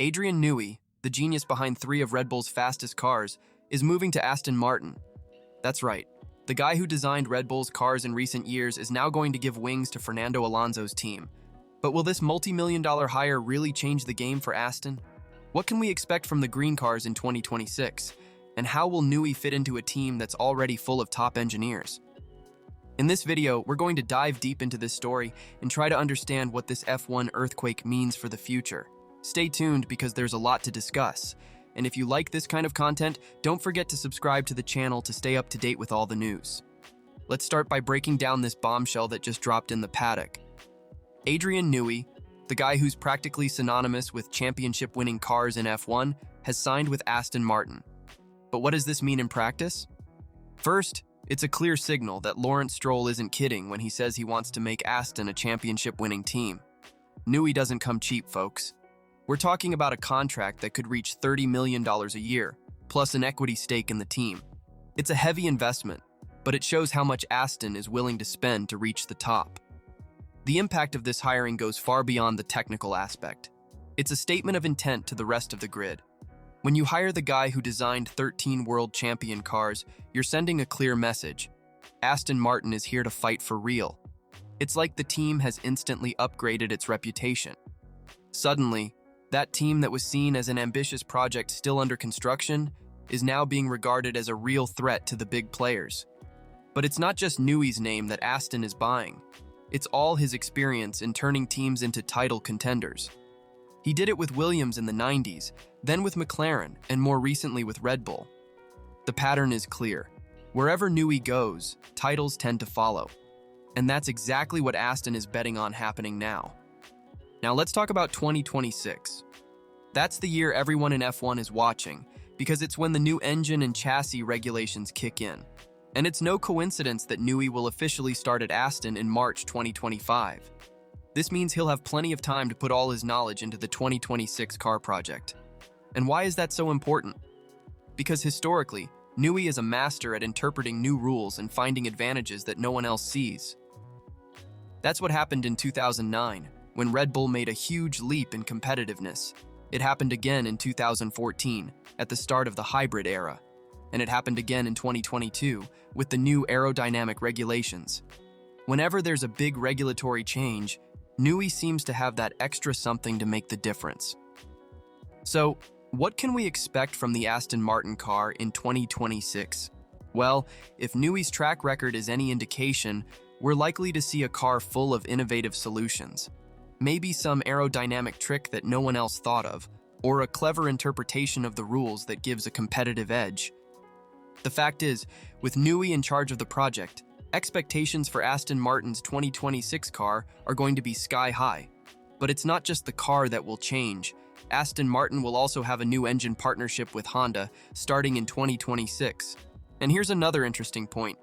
Adrian Newey, the genius behind three of Red Bull's fastest cars, is moving to Aston Martin. That's right. The guy who designed Red Bull's cars in recent years is now going to give wings to Fernando Alonso's team. But will this multi-million-dollar hire really change the game for Aston? What can we expect from the green cars in 2026? And how will Newey fit into a team that's already full of top engineers? In this video, we're going to dive deep into this story and try to understand what this F1 earthquake means for the future. Stay tuned because there's a lot to discuss. And if you like this kind of content, don't forget to subscribe to the channel to stay up to date with all the news. Let's start by breaking down this bombshell that just dropped in the paddock. Adrian Newey, the guy who's practically synonymous with championship-winning cars in F1, has signed with Aston Martin. But what does this mean in practice? First, it's a clear signal that Lawrence Stroll isn't kidding when he says he wants to make Aston a championship-winning team. Newey doesn't come cheap, folks. We're talking about a contract that could reach $30 million a year, plus an equity stake in the team. It's a heavy investment, but it shows how much Aston is willing to spend to reach the top. The impact of this hiring goes far beyond the technical aspect. It's a statement of intent to the rest of the grid. When you hire the guy who designed 13 world champion cars, you're sending a clear message. Aston Martin is here to fight for real. It's like the team has instantly upgraded its reputation. Suddenly, that team that was seen as an ambitious project still under construction is now being regarded as a real threat to the big players. But it's not just Newey's name that Aston is buying. It's all his experience in turning teams into title contenders. He did it with Williams in the 90s, then with McLaren, and more recently with Red Bull. The pattern is clear. Wherever Newey goes, titles tend to follow. And that's exactly what Aston is betting on happening now. Now let's talk about 2026. That's the year everyone in F1 is watching, because it's when the new engine and chassis regulations kick in. And it's no coincidence that Newey will officially start at Aston in March 2025. This means he'll have plenty of time to put all his knowledge into the 2026 car project. And why is that so important? Because historically, Newey is a master at interpreting new rules and finding advantages that no one else sees. That's what happened in 2009, when Red Bull made a huge leap in competitiveness. It happened again in 2014, at the start of the hybrid era. And it happened again in 2022, with the new aerodynamic regulations. Whenever there's a big regulatory change, Newey seems to have that extra something to make the difference. So, what can we expect from the Aston Martin car in 2026? Well, if Newey's track record is any indication, we're likely to see a car full of innovative solutions. Maybe some aerodynamic trick that no one else thought of, or a clever interpretation of the rules that gives a competitive edge. The fact is, with Newey in charge of the project, expectations for Aston Martin's 2026 car are going to be sky high. But it's not just the car that will change. Aston Martin will also have a new engine partnership with Honda starting in 2026. And here's another interesting point.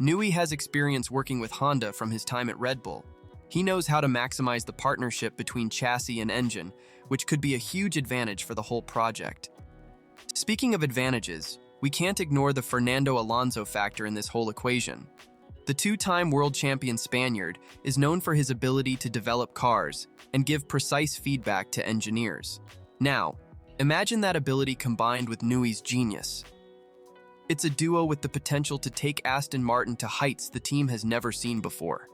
Newey has experience working with Honda from his time at Red Bull. He knows how to maximize the partnership between chassis and engine, which could be a huge advantage for the whole project. Speaking of advantages, we can't ignore the Fernando Alonso factor in this whole equation. The two-time world champion Spaniard is known for his ability to develop cars and give precise feedback to engineers. Now, imagine that ability combined with Newey's genius. It's a duo with the potential to take Aston Martin to heights the team has never seen before.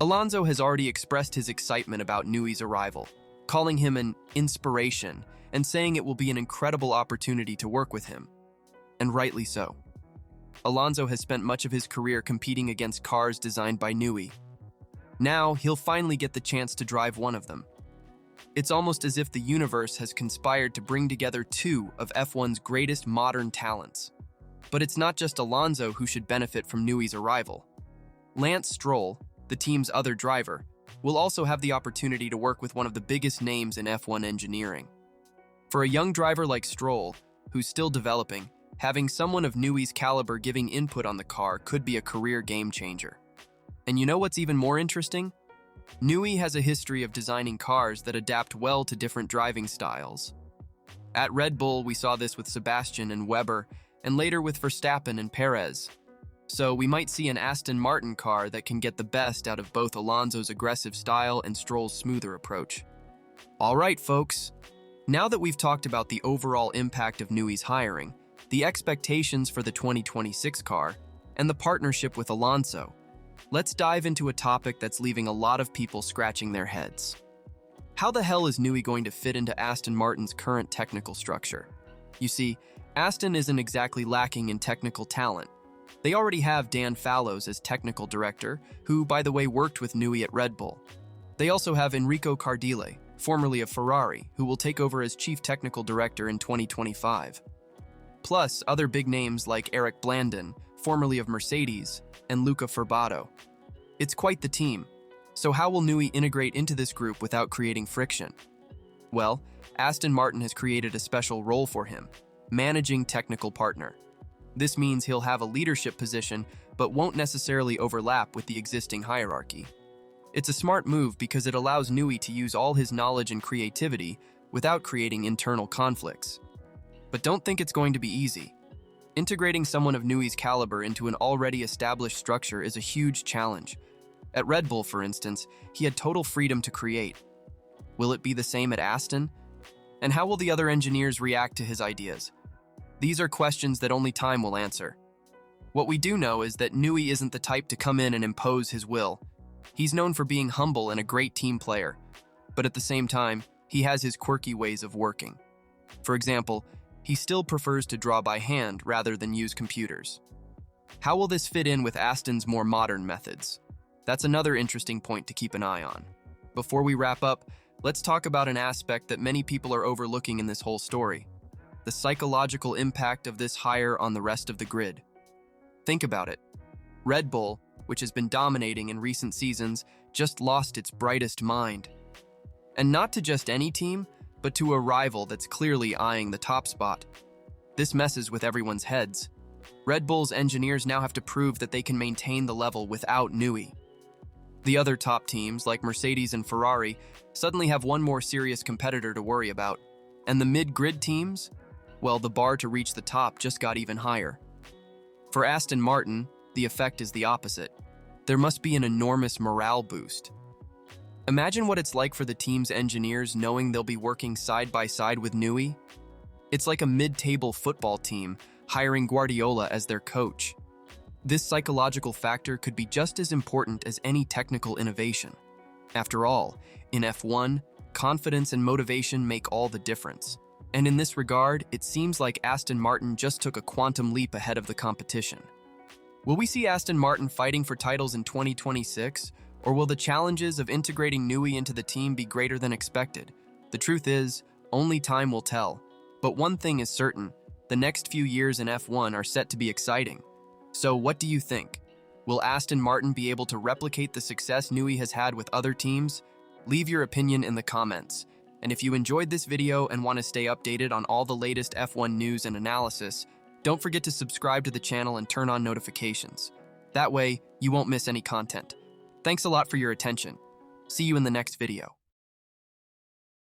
Alonso has already expressed his excitement about Newey's arrival, calling him an inspiration and saying it will be an incredible opportunity to work with him. And rightly so. Alonso has spent much of his career competing against cars designed by Newey. Now, he'll finally get the chance to drive one of them. It's almost as if the universe has conspired to bring together two of F1's greatest modern talents. But it's not just Alonso who should benefit from Newey's arrival. Lance Stroll, the team's other driver, will also have the opportunity to work with one of the biggest names in F1 engineering. For a young driver like Stroll, who's still developing, having someone of Newey's caliber giving input on the car could be a career game-changer. And you know what's even more interesting? Newey has a history of designing cars that adapt well to different driving styles. At Red Bull, we saw this with Sebastian and Webber, and later with Verstappen and Perez. So we might see an Aston Martin car that can get the best out of both Alonso's aggressive style and Stroll's smoother approach. All right, folks, Now that we've talked about the overall impact of Newey's hiring, the expectations for the 2026 car, and the partnership with Alonso, let's dive into a topic that's leaving a lot of people scratching their heads. How the hell is Newey going to fit into Aston Martin's current technical structure? You see, Aston isn't exactly lacking in technical talent. They already have Dan Fallows as technical director, who, by the way, worked with Newey at Red Bull. They also have Enrico Cardile, formerly of Ferrari, who will take over as chief technical director in 2025. Plus, other big names like Eric Blandon, formerly of Mercedes, and Luca Furtado. It's quite the team. So how will Newey integrate into this group without creating friction? Well, Aston Martin has created a special role for him, managing technical partner. This means he'll have a leadership position, but won't necessarily overlap with the existing hierarchy. It's a smart move because it allows Newey to use all his knowledge and creativity without creating internal conflicts. But don't think it's going to be easy. Integrating someone of Newey's caliber into an already established structure is a huge challenge. At Red Bull, for instance, he had total freedom to create. Will it be the same at Aston? And how will the other engineers react to his ideas? These are questions that only time will answer. What we do know is that Newey isn't the type to come in and impose his will. He's known for being humble and a great team player, but at the same time, he has his quirky ways of working. For example, he still prefers to draw by hand rather than use computers. How will this fit in with Aston's more modern methods? That's another interesting point to keep an eye on. Before we wrap up, let's talk about an aspect that many people are overlooking in this whole story: the psychological impact of this hire on the rest of the grid. Think about it. Red Bull, which has been dominating in recent seasons, just lost its brightest mind. And not to just any team, but to a rival that's clearly eyeing the top spot. This messes with everyone's heads. Red Bull's engineers now have to prove that they can maintain the level without Newey. The other top teams, like Mercedes and Ferrari, suddenly have one more serious competitor to worry about. And the mid-grid teams? Well, the bar to reach the top just got even higher. For Aston Martin, the effect is the opposite. There must be an enormous morale boost. Imagine what it's like for the team's engineers knowing they'll be working side by side with Newey. It's like a mid-table football team hiring Guardiola as their coach. This psychological factor could be just as important as any technical innovation. After all, in F1, confidence and motivation make all the difference. And in this regard, it seems like Aston Martin just took a quantum leap ahead of the competition. Will we see Aston Martin fighting for titles in 2026, or will the challenges of integrating Newey into the team be greater than expected? The truth is, only time will tell. But one thing is certain, the next few years in F1 are set to be exciting. So what do you think? Will Aston Martin be able to replicate the success Newey has had with other teams? Leave your opinion in the comments. And if you enjoyed this video and want to stay updated on all the latest F1 news and analysis, don't forget to subscribe to the channel and turn on notifications. That way, you won't miss any content. Thanks a lot for your attention. See you in the next video.